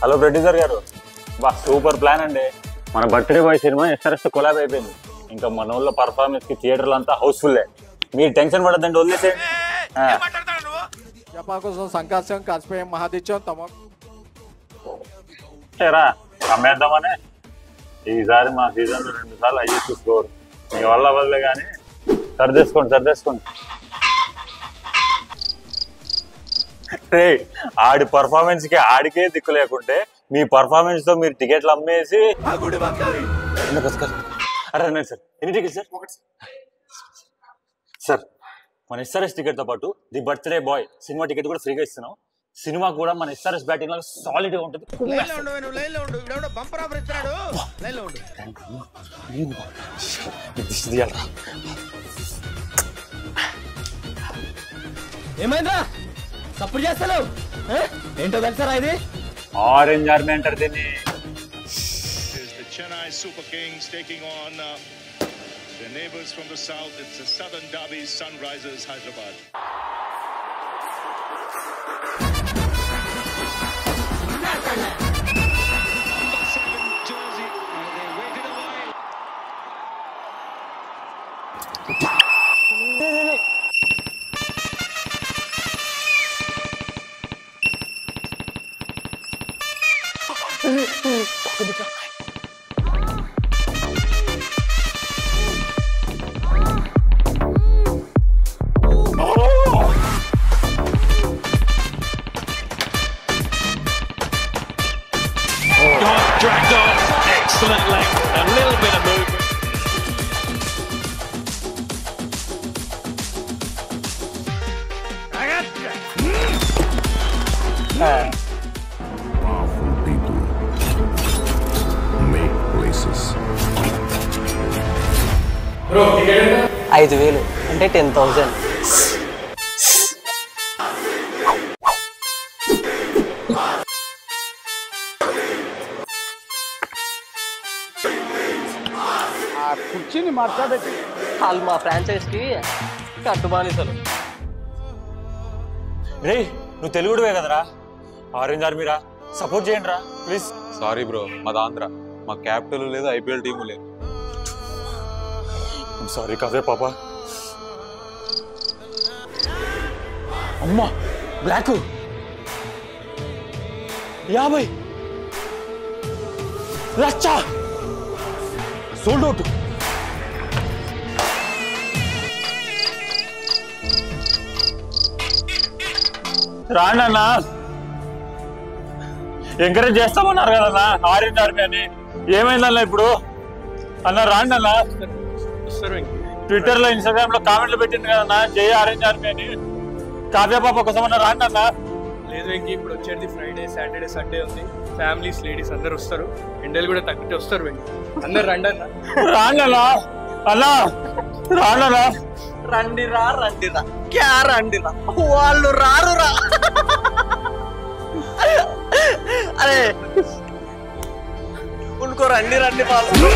Hello producer గారు, బా super plan అండి. మన birthday boy cinema SRS collab అయిపోయింది. ఇంకా మన ఊళ్ళో పర్ఫార్మెన్స్ కి థియేటర్లు అంతా హౌస్ఫుల్. మీరు టెన్షన్ పడద్దండి, వదిలేసేయండి. సంకాశం కాసిపోయాం మహాదిత్యం సరేరా అమ్మేద్దామనే. ఈసారి మా సీజన్ 2 సార్లు అయ్యేసి స్కోర్ మీ వల్ల వల్లే కానీ సర్దేసుకోండి. ఆడి పర్ఫార్మెన్స్ కి ఆడికే దిక్కు లేకుంటే మీ పర్ఫార్మెన్స్ తో మీరు టికెట్లు అమ్మేసి అరే సార్ ఎన్ని టికెట్ సార్ మన ఎస్ఆర్ఎస్ టికెట్ తో పాటు the birthday boy cinema ticket కూడా ఫ్రీగా ఇస్తున్నాం. సినిమా కూడా మన ఎస్ఆర్ఎస్ బ్యాటింగ్ లాగా సాలిడ్ గా ఉంటుంది. ఏమైందా సపోర్ట్ చేస్తాను ఏంటో తెలుసారా ఇది ఆరెంజ్ ఆర్మీ అంటారు దీన్ని. Chennai Super Kings taking on their neighbours from the south. It's the Southern Derby, Sunrisers Hyderabad. Jersey, they waited a while. Dragged on, excellent length, a little bit of movement. Powerful people make places. Bro ticket 5,000 అంటే 10,000. కుర్చీని మార్చాబెట్టి వాళ్ళు మా franchise కి కట్టుబానిసలు. రే నువ్వు తెలుగుడువే కదరా, orange ఆర్మీరా, support చేయండి రా please. Sorry bro, మాది ఆంధ్ర, మా క్యాపిటల్ లేదు, ఐపీఎల్ టీము లేదు. సారీ కాదే పాప. అమ్మా బ్లాక్ 50 లక్ష సోల్డ్ అవుట్. రాండన్నా, ఎంకరేజ్ చేస్తామన్నారు కదన్నా ఆరెంజ్ ఆర్మీ అని. ఏమైందన్నా ఇప్పుడు అన్న? రాండన్నా, ట్విట్టర్ లో ఇన్స్టాగ్రామ్ లో కామెంట్లు పెట్టింది కదన్నా జై ఆరెంజ్ ఆర్మీ అని. కావ్య పాప కోసం అన్న రాండన్నా. లేదు వెంకీ, ఇప్పుడు వచ్చేది ఫ్రైడే, సాటర్డే, సండే ఉంది. ఫ్యామిలీస్, లేడీస్ అందరు వస్తారు. ఎండలు కూడా తగ్గితే వస్తారు వెంకీ, అందరు రండి అన్న. రాండన్నా అన్నా, రాండన్నా. రండిరా క్యా రండిరా, వాళ్ళు రారురా. అరే ఉనుకో రండి వాళ్ళు.